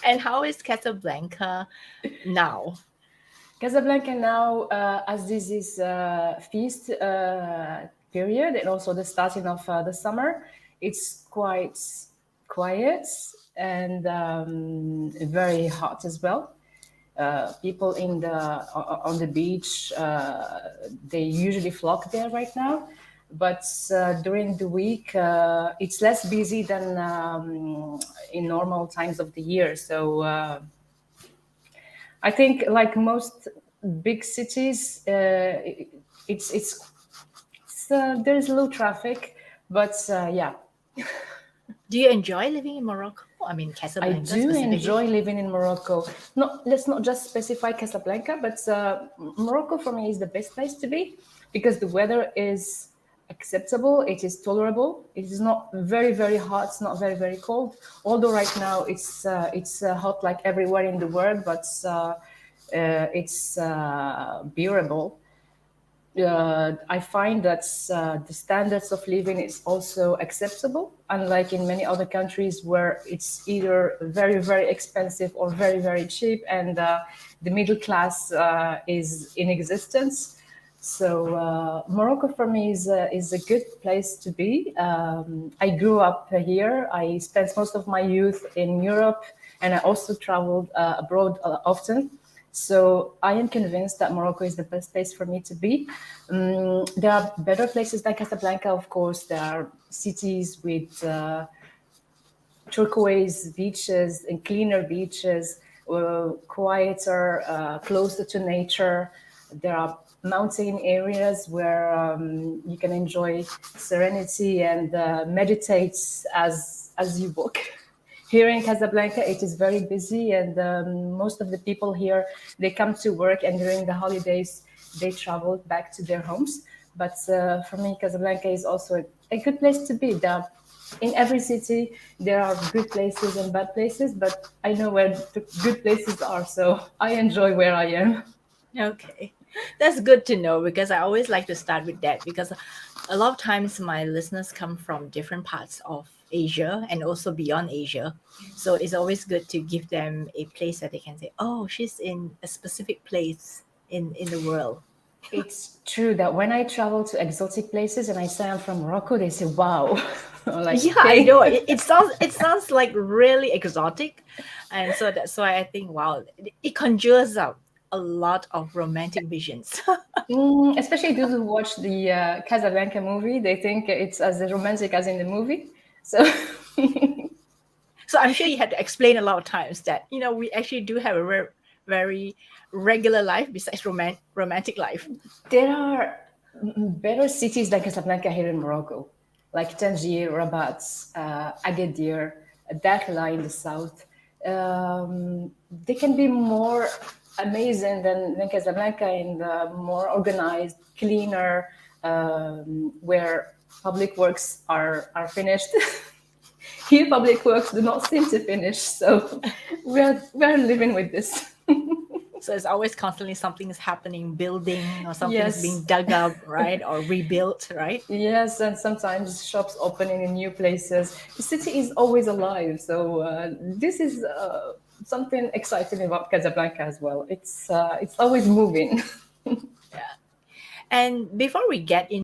And how is Casablanca now? Casablanca now, as this is feast period and also the starting of the summer, it's quite quiet and very hot as well. People on the beach, they usually flock there right now, but during the week it's less busy than in normal times of the year. So I think, like most big cities, there's low traffic, but yeah, Do you enjoy living in Morocco? I mean, I Casablanca do specifically. enjoy living in Morocco. No, let's not just specify Casablanca, but Morocco for me is the best place to be because the weather is acceptable. It is tolerable. It is not very very hot. It's not very very cold. Although right now it's hot like everywhere in the world, but it's bearable. I find that the standards of living is also acceptable, unlike in many other countries where it's either very, very expensive or very, very cheap, and the middle class is in existence. So Morocco for me is a good place to be. I grew up here. I spent most of my youth in Europe, and I also traveled abroad often. So I am convinced that Morocco is the best place for me to be. There are better places than Casablanca, of course. There are cities with turquoise beaches and cleaner beaches, quieter, closer to nature. There are mountain areas where you can enjoy serenity and meditate as you walk. Here in Casablanca, it is very busy, and most of the people here, they come to work, and during the holidays, they travel back to their homes. But for me, Casablanca is also a good place to be. In every city, there are good places and bad places, but I know where the good places are, so I enjoy where I am. Okay. That's good to know because I always like to start with that because a lot of times my listeners come from different parts of Asia and also beyond Asia. So it's always good to give them a place that they can say, oh, she's in a specific place in the world. It's true that when I travel to exotic places and I say I'm from Morocco, they say, wow. I'm like, Yeah, I okay. know. It sounds like really exotic. And so that's why I think wow, it conjures up a lot of romantic visions. Especially those who watch the Casablanca movie, they think it's as romantic as in the movie. So So I'm sure you had to explain a lot of times that we actually do have a very regular life besides romantic life. there are better cities than Casablanca here in Morocco, like Tangier, Rabat, Agadir, Dakhla in the south. They can be more amazing than Casablanca and more organized, cleaner, where public works are finished. Here, public works do not seem to finish, so we're living with this. So it's always constantly something is happening, building or something is being Yes, dug up, right, or rebuilt, right? yes, and sometimes shops opening in new places. The city is always alive, so this is something exciting about Casablanca as well. It's always moving. Yeah. And before we get